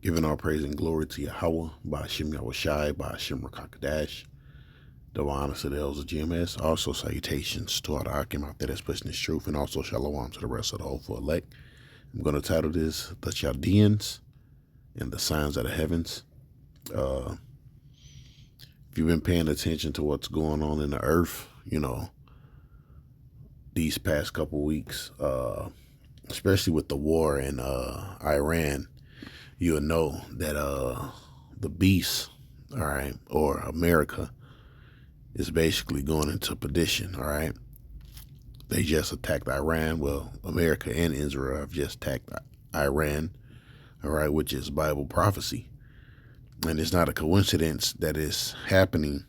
Giving all praise and glory to Yahweh, by Hashem Yahushai, by Hashem Rakakadash, divine honor to the elders of GMS. Also, salutations to all the Akim out there that's pushing this truth, and also shalom to the rest of the hopeful elect. I'm going to title this The Chaldeans and the Signs of the Heavens. If you've been paying attention to what's going on in the earth, these past couple weeks, especially with the war in Iran, you'll know that the beast, all right, or America, is basically going into perdition, all right? They just attacked Iran. Well, America and Israel have just attacked Iran, all right, which is Bible prophecy. And it's not a coincidence that it's happening,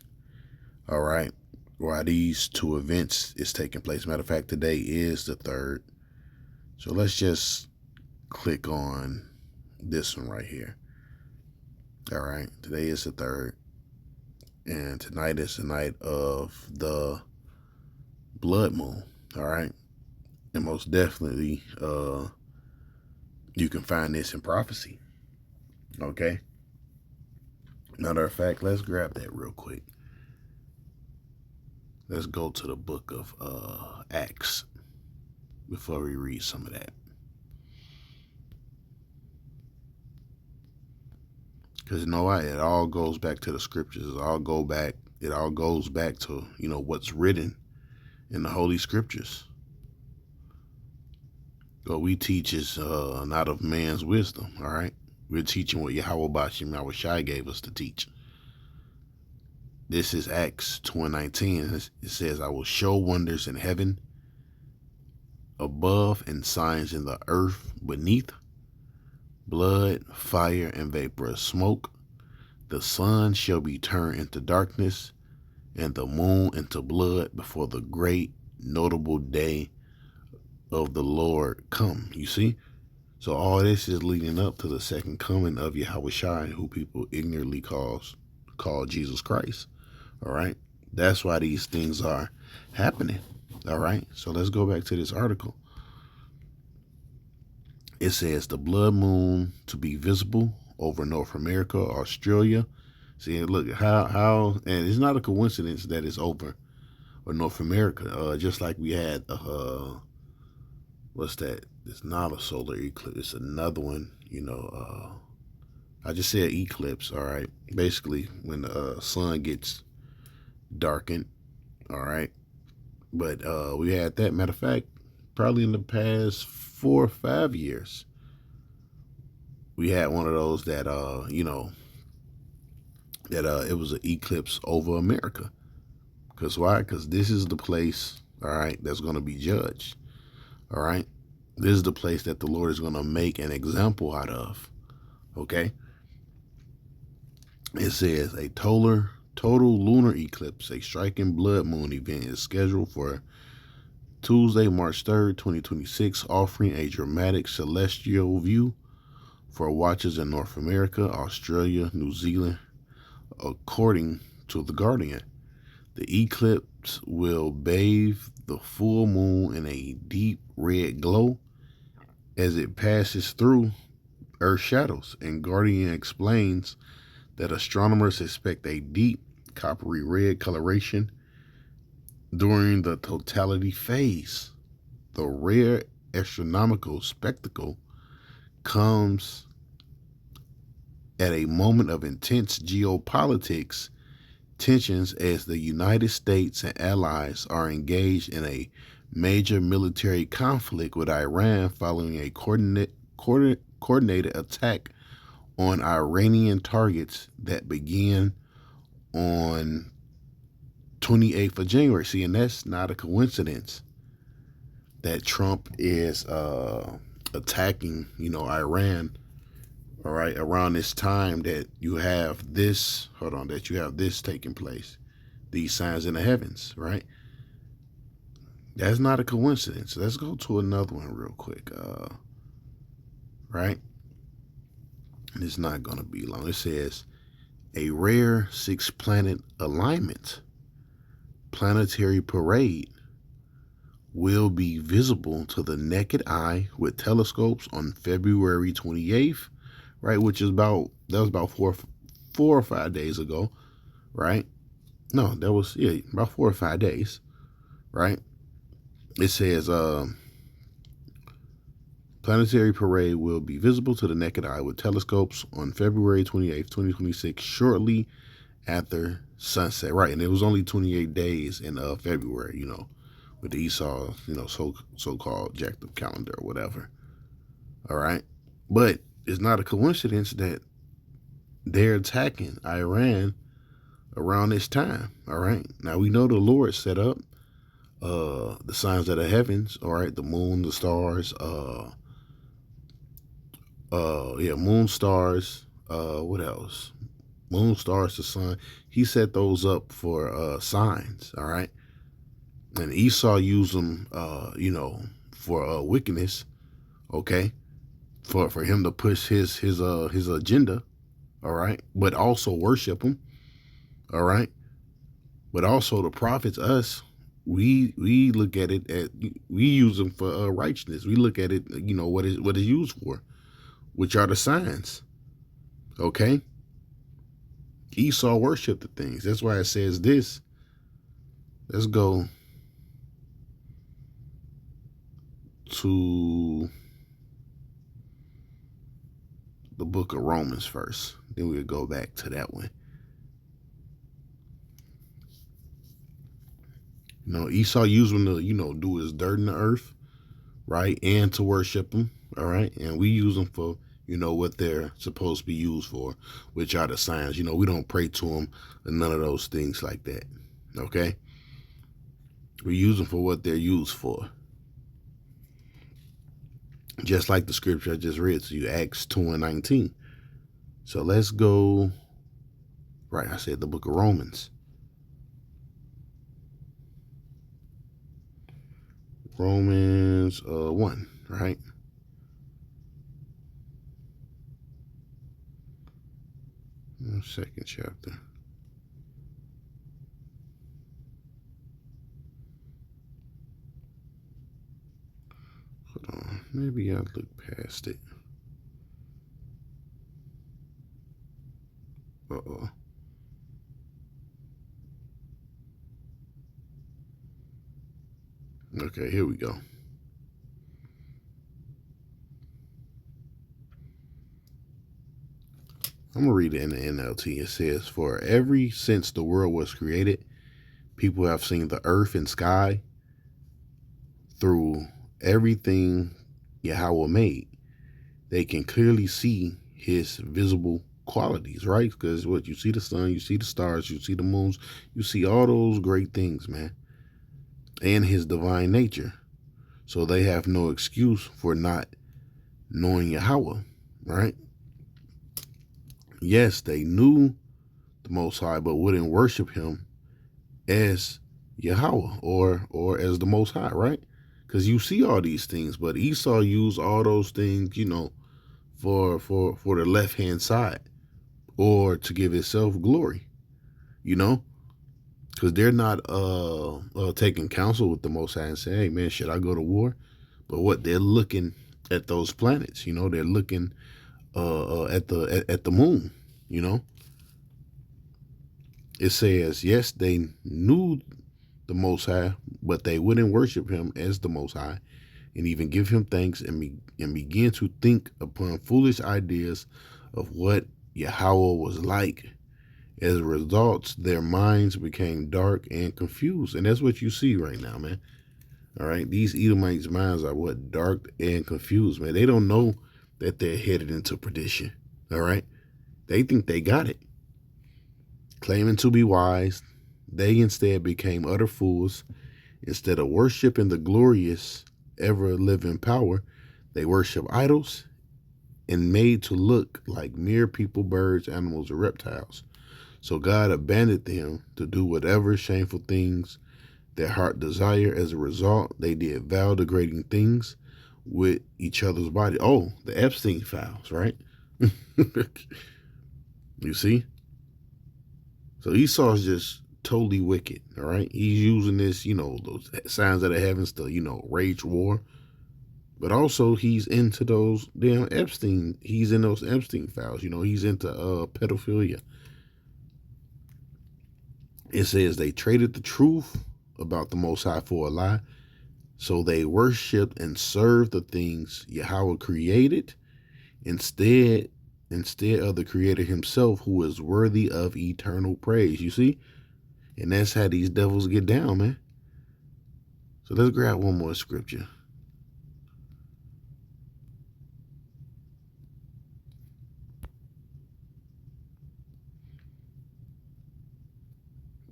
all right, while these two events is taking place. Matter of fact, today is the 3rd. So let's just click on this one right here. All right, today is the 3rd, and tonight is the night of the blood moon. All right, and most definitely, you can find this in prophecy. Okay. Matter of fact, let's grab that real quick. Let's go to the book of Acts before we read some of that. Because you know what? It all goes back to the scriptures. It all goes back to, what's written in the Holy Scriptures. What we teach is not of man's wisdom, all right? We're teaching what Yahweh Bashim Yahushai gave us to teach. This is Acts 2:19. It says, I will show wonders in heaven above and signs in the earth beneath, blood, fire, and vapor of smoke. The sun shall be turned into darkness and the moon into blood before the great notable day of the Lord come. You see? So all this is leading up to the second coming of Yahushai, who people ignorantly call Jesus Christ. All right? That's why these things are happening. All right? So let's go back to this article. It says the blood moon to be visible over North America, Australia. See, look how, and it's not a coincidence that it's over North America. Just like we had, what's that? It's not a solar eclipse. It's another one. I just said eclipse. All right. Basically, when the sun gets darkened. All right. But we had that. Matter of fact, probably in the past 4 or 5 years, we had one of those that it was an eclipse over America. Because why? Because this is the place, all right, that's going to be judged. All right. This is the place that the Lord is going to make an example out of. Okay. It says a total lunar eclipse, a striking blood moon event, is scheduled for Tuesday, March 3rd, 2026, offering a dramatic celestial view for watchers in North America, Australia, New Zealand, according to The Guardian. The eclipse will bathe the full moon in a deep red glow as it passes through Earth's shadows, and Guardian explains that astronomers expect a deep coppery red coloration during the totality phase. The rare astronomical spectacle comes at a moment of intense geopolitics tensions as the United States and allies are engaged in a major military conflict with Iran following a coordinated attack on Iranian targets that began on 28th of January. See, and that's not a coincidence that Trump is attacking, Iran, all right, around this time that you have this, taking place, these signs in the heavens, right? That's not a coincidence. Let's go to another one real quick, right? And it's not going to be long. It says, a rare 6-planet alignment planetary parade will be visible to the naked eye with telescopes on February 28th, right? Which is about that was about 4 or 5 days ago, right? No, that was about 4 or 5 days, right? It says planetary parade will be visible to the naked eye with telescopes on February 28th, 2026, shortly after sunset, right? And it was only 28 days in February, with the Esau, so-called jacked up calendar or whatever. All right, but it's not a coincidence that they're attacking Iran around this time. All right, now we know the Lord set up the signs of the heavens. All right, the moon, the stars, moon, stars. What else? Moon, stars, the sun. He set those up for signs. All right, and Esau used them, for wickedness. Okay, for him to push his agenda. All right, but also worship him. All right, but also the prophets, us. We look at it at we use them for righteousness. We look at it, what is used for, which are the signs. Okay, Esau worshiped the things. That's why it says this. Let's go to the book of Romans first. Then we'll go back to that one. Esau used them to, do his dirt in the earth, right? And to worship him, all right? And we use them for, what they're supposed to be used for, which are the signs. We don't pray to them and none of those things like that, okay? We use them for what they're used for. Just like the scripture I just read to you, Acts 2:19. So let's go, right, I said the book of Romans. Romans 1, right? Second chapter. Hold on. Maybe I'll look past it. Uh-oh. Okay, here we go. I'm going to read it in the NLT. It says, "For ever since the world was created, people have seen the earth and sky through everything Yahweh made. They can clearly see his visible qualities," right? Because what you see the sun, you see the stars, you see the moons, you see all those great things, man, and his divine nature. So they have no excuse for not knowing Yahweh, right? Yes, they knew the Most High, but wouldn't worship him as Yahweh or as the Most High, right? Because you see all these things, but Esau used all those things, for the left hand side, or to give itself glory, because they're not taking counsel with the Most High and saying, "Hey, man, should I go to war?" But what they're looking at those planets, they're looking at the moon, It says, yes, they knew the Most High, but they wouldn't worship him as the Most High and even give him thanks and begin to think upon foolish ideas of what Yahweh was like. As a result, their minds became dark and confused. And that's what you see right now, man. All right. These Edomites' minds are what? Dark and confused, man. They don't know that they're headed into perdition. All right. They think they got it. Claiming to be wise, they instead became utter fools. Instead of worshiping the glorious, ever-living power, they worship idols and made to look like mere people, birds, animals, or reptiles. So God abandoned them to do whatever shameful things their heart desired. As a result, they did vow-degrading things with each other's body. Oh, the Epstein files, right? You see? So Esau's just totally wicked, all right? He's using this, those signs of the heavens to, wage war. But also he's into those damn Epstein. He's in those Epstein files. He's into pedophilia. It says they traded the truth about the Most High for a lie. So they worshiped and served the things Yahweh created instead of the Creator Himself, who is worthy of eternal praise. You see? And that's how these devils get down, man. So let's grab one more scripture.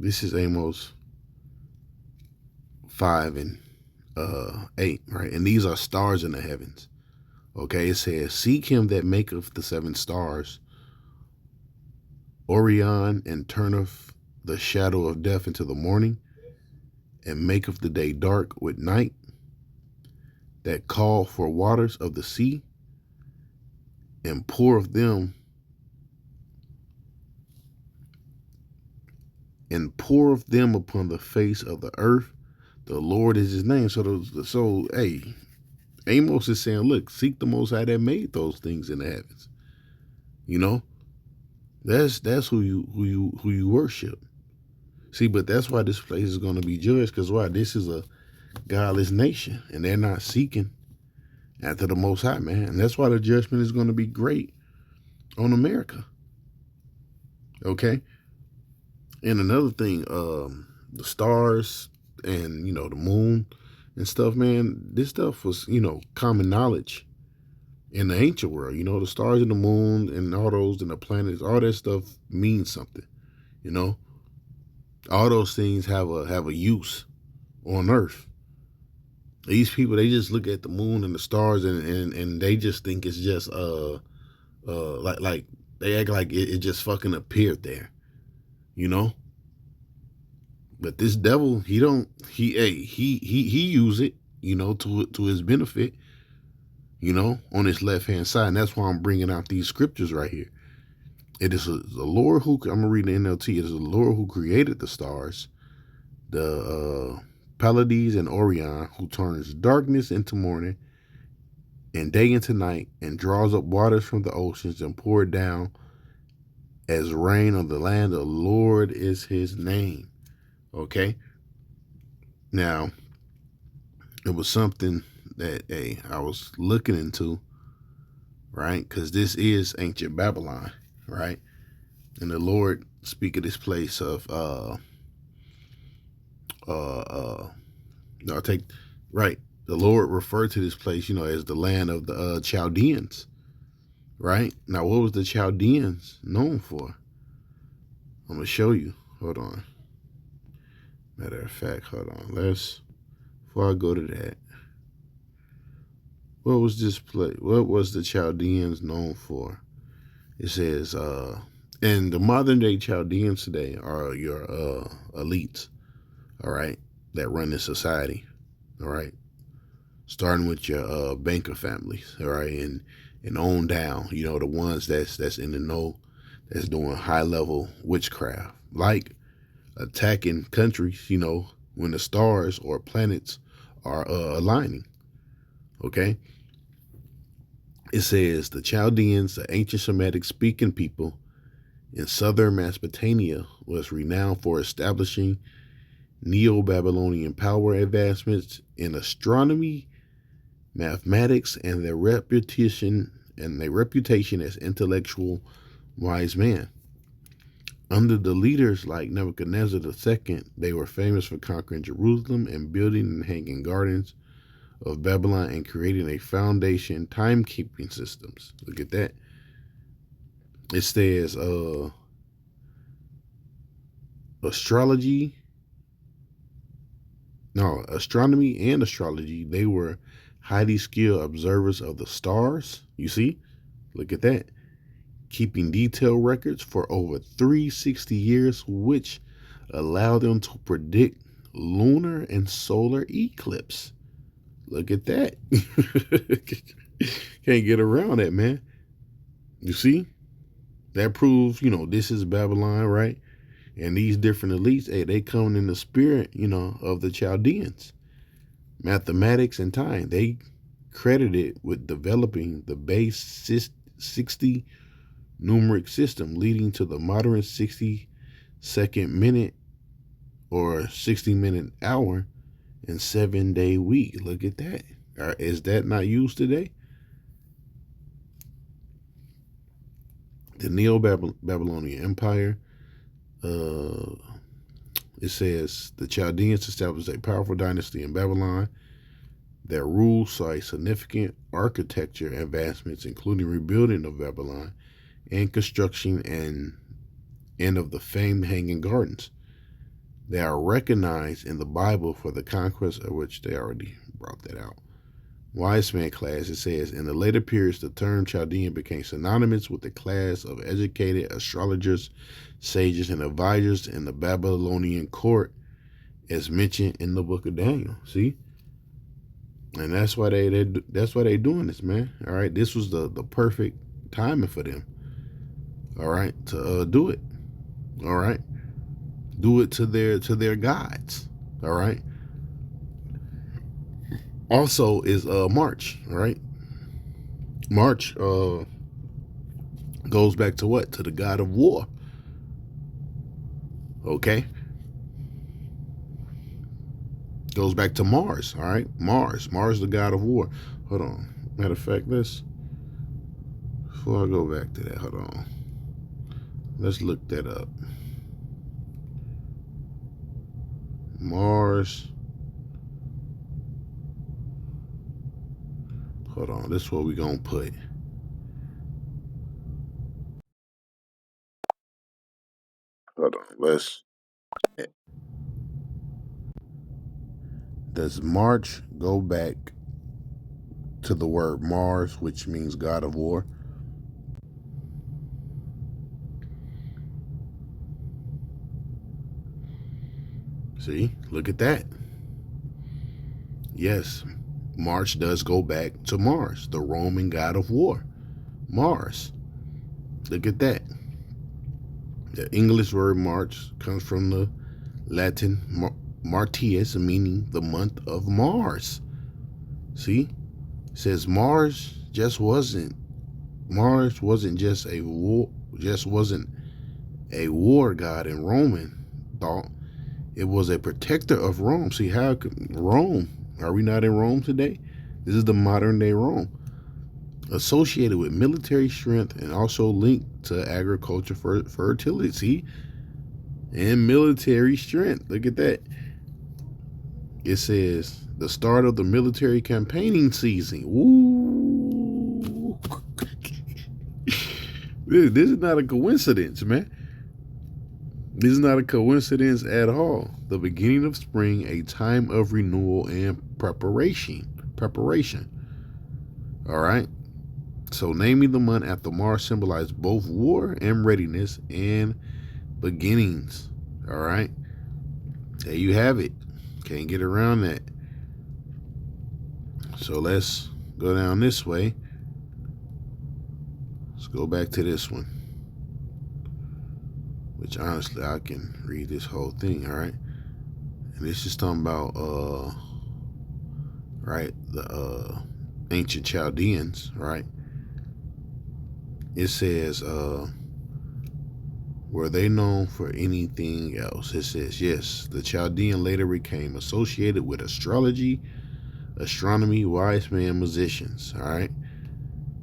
This is Amos 5 and 8, right? And these are stars in the heavens. Okay, it says, seek him that maketh the 7 stars, Orion, and turneth the shadow of death into the morning, and maketh the day dark with night, that call for waters of the sea, and poureth them upon the face of the earth. The Lord is his name. So hey, Amos is saying, look, seek the Most High that made those things in the heavens. That's who you worship. See, but that's why this place is going to be judged. Because why? This is a godless nation, and they're not seeking after the Most High, man. And that's why the judgment is going to be great on America. Okay. And another thing, the stars and the moon and stuff, man. This stuff was common knowledge in the ancient world. The stars and the moon and all those and the planets, all that stuff means something. All those things have a use on Earth. These people, they just look at the moon and the stars and they just think it's just like they act like it just fucking appeared there. But this devil, he use it, to his benefit, on his left hand side. And that's why I'm bringing out these scriptures right here. It is the Lord who, I'm gonna read the NLT. It is the Lord who created the stars, the Pleiades and Orion, who turns darkness into morning and day into night, and draws up waters from the oceans and pour it down as rain on the land. The Lord is his name. Okay. Now, it was something that I was looking into, right? Because this is ancient Babylon, right? And the Lord speak of this place of the Lord referred to this place, as the land of the Chaldeans, right? Now, what was the Chaldeans known for? I'm gonna show you. Hold on. Matter of fact, hold on. Before I go to that, what was this place? What was the Chaldeans known for? It says, and the modern day Chaldeans today are your elites, all right, that run this society, all right, starting with your banker families, all right, and on down, the ones that's in the know, that's doing high level witchcraft, like attacking countries, when the stars or planets are aligning. Okay. It says the Chaldeans, the ancient Semitic speaking people in southern Mesopotamia, was renowned for establishing Neo-Babylonian power advancements in astronomy, mathematics, and their reputation as intellectual wise men. Under the leaders like Nebuchadnezzar II, they were famous for conquering Jerusalem and building and hanging gardens of Babylon and creating a foundation timekeeping systems. Look at that. It says astronomy and astrology. They were highly skilled observers of the stars. You see? Look at that. Keeping detailed records for over 360 years, which allowed them to predict lunar and solar eclipse. Look at that. Can't get around that, man. You see? That proves, this is Babylon, right? And these different elites, they coming in the spirit, of the Chaldeans. Mathematics and time. They credited with developing the base 60 numeric system, leading to the modern 60-second minute or 60-minute hour and 7-day week. Look at that. Is that not used today? The Neo-Babylonian Empire. It says the Chaldeans established a powerful dynasty in Babylon. Their rule saw a significant architecture advancements, including rebuilding of Babylon and construction and of the famed Hanging Gardens. They are recognized in the Bible for the conquest of which they already brought that out. Wise man class, it says, in the later periods, the term Chaldean became synonymous with the class of educated astrologers, sages, and advisors in the Babylonian court, as mentioned in the book of Daniel. See? And that's why they doing this, man. All right, this was the perfect timing for them. All right, to do it. All right, do it to their gods. All right. Also is March. All right, March goes back to what? To the god of war. Okay. Goes back to Mars. All right, Mars, the god of war. Hold on. Matter of fact, before I go back to that, hold on. Let's look that up. Mars. Hold on. This is what we're going to put. Hold on. Does March go back to the word Mars, which means god of war? See, look at that. Yes, March does go back to Mars, the Roman god of war. Mars. Look at that. The English word March comes from the Latin Martius, meaning the month of Mars. See? It says Mars wasn't just a war god in Roman thought. It was a protector of Rome. See, how could Rome, are we not in Rome today? This is the modern day Rome. Associated with military strength and also linked to agriculture for fertility. See? And military strength. Look at that. It says the start of the military campaigning season. Woo! This is not a coincidence, man. This is not a coincidence at all. The beginning of spring, a time of renewal and preparation. All right. So naming the month after Mars symbolizes both war and readiness and beginnings. All right. There you have it. Can't get around that. So let's go down this way. Let's go back to this one. Which honestly, I can read this whole thing, all right? And this is talking about, right, the ancient Chaldeans, right? It says, were they known for anything else? It says, yes, the Chaldean later became associated with astrology, astronomy, wise men, musicians, all right?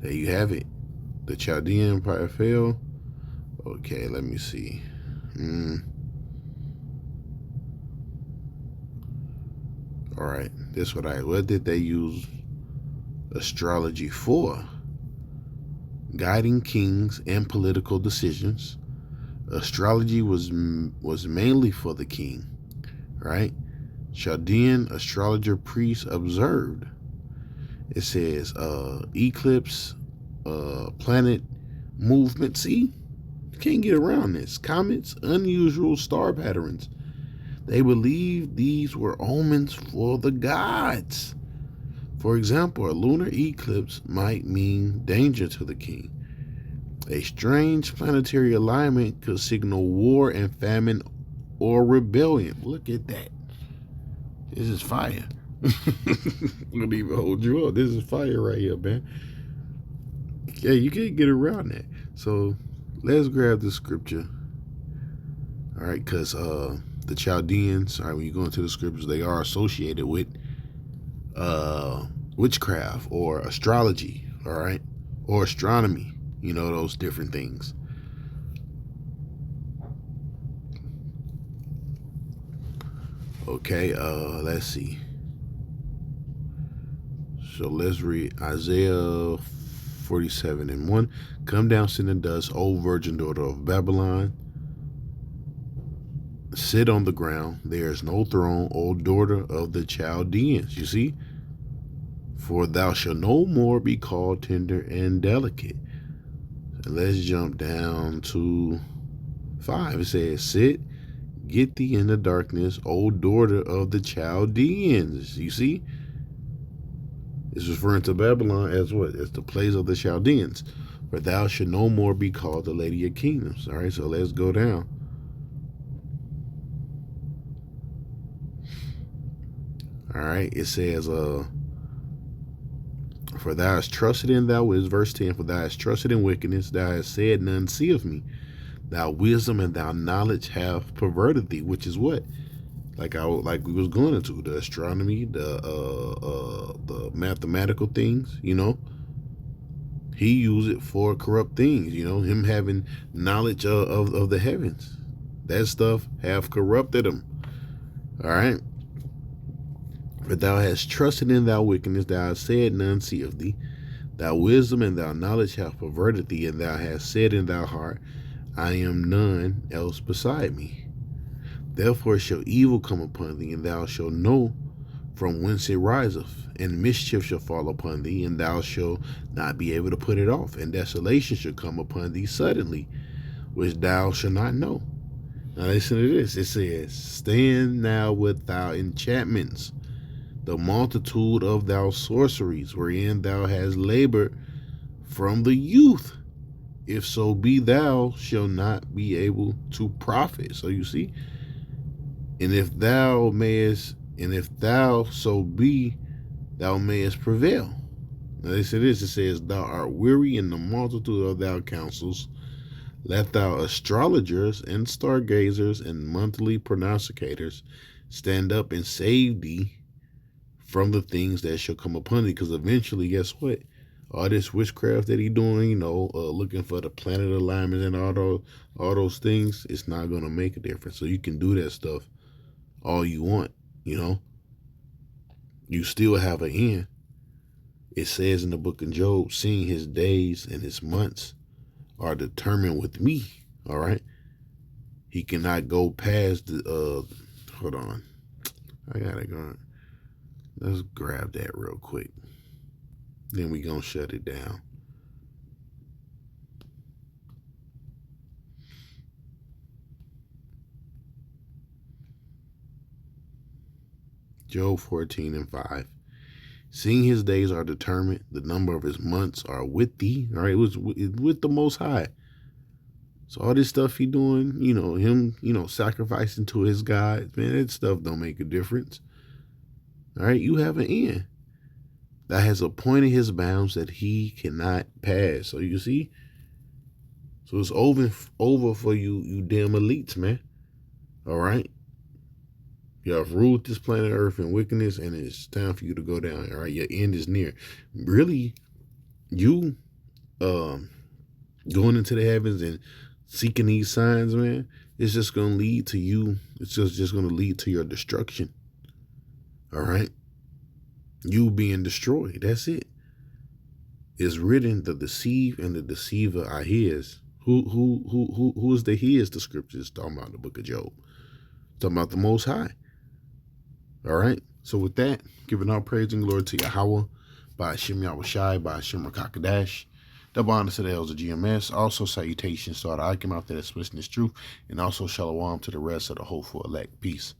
There you have it. The Chaldean Empire fell. Okay, let me see. All right, what did they use astrology for? Guiding kings and political decisions. Astrology was mainly for the king, right? Chaldean astrologer priests observed. It says eclipse, planet movement. See? Can't get around this. Comets, unusual star patterns. They believed these were omens for the gods. For example, a lunar eclipse might mean danger to the king. A strange planetary alignment could signal war and famine or rebellion. Look at that. This is fire. Wouldn't even hold you up. This is fire right here, man. Yeah, you can't get around that. So let's grab the scripture. All right, because the Chaldeans, all right, when you go into the scriptures, they are associated with witchcraft or astrology, all right, or astronomy, those different things. Okay, let's see. So let's read Isaiah 47:1. Come down, sin and dust, O virgin daughter of Babylon. Sit on the ground. There is no throne, O daughter of the Chaldeans. You see? For thou shalt no more be called tender and delicate. And let's jump down to 5. It says, sit, get thee in the darkness, O daughter of the Chaldeans. You see? It's referring to Babylon as what? As the place of the Chaldeans. For thou shalt no more be called the lady of kingdoms. All right, so let's go down. All right, it says, for thou hast trusted in thou wisdom, verse 10, for thou hast trusted in wickedness, thou hast said, none seeth me. Thou wisdom and thou knowledge have perverted thee, which is what? Like we was going into the astronomy, the mathematical things, He used it for corrupt things, him having knowledge of the heavens. That stuff have corrupted him. All right. But thou hast trusted in thy wickedness, thou hast said, none seeth thee. Thy wisdom and thy knowledge have perverted thee, and thou hast said in thy heart, I am none else beside me. Therefore shall evil come upon thee, and thou shalt know from whence it riseth, and mischief shall fall upon thee, and thou shalt not be able to put it off, and desolation shall come upon thee suddenly, which thou shalt not know. Now listen to this. It says, stand now with thy enchantments, the multitude of thy sorceries, wherein thou hast labored from the youth. If so be thou shalt not be able to profit. So you see, and if thou so be, thou mayest prevail. Now they say this, it says, thou art weary in the multitude of thy counsels. Let thou astrologers and stargazers and monthly prognosticators stand up and save thee from the things that shall come upon thee. Because eventually, guess what? All this witchcraft that he doing, looking for the planet alignment and all those things, it's not going to make a difference. So you can do that stuff all you want, You still have an end. It says in the book of Job, seeing his days and his months are determined with me, all right? He cannot go past the, hold on. I got it going. Let's grab that real quick. Then we gonna shut it down. Job 14:5. Seeing his days are determined, the number of his months are with thee. All right, it was with the Most High. So all this stuff he doing, him, sacrificing to his God, man, that stuff don't make a difference. All right, you have an end. That has appointed his bounds that he cannot pass. So you see, so it's over for you damn elites, man. All right. You have ruled this planet Earth in wickedness, and it's time for you to go down. All right, your end is near. Really, you going into the heavens and seeking these signs, man, it's just going to lead to you. It's just going to lead to your destruction. All right, you being destroyed. That's it. It's written, the deceive and the deceiver are his. Who is the his? The scriptures talking about the book of Job. Talking about the Most High. All right. So with that, giving all praise and glory to Yahweh, by Hashem Yahushai, by Hashem Rakakadash, double honor to the elders of GMS. Also salutations to all the Akim out there that's listening this truth, and also shalom to the rest of the hopeful elect. Peace.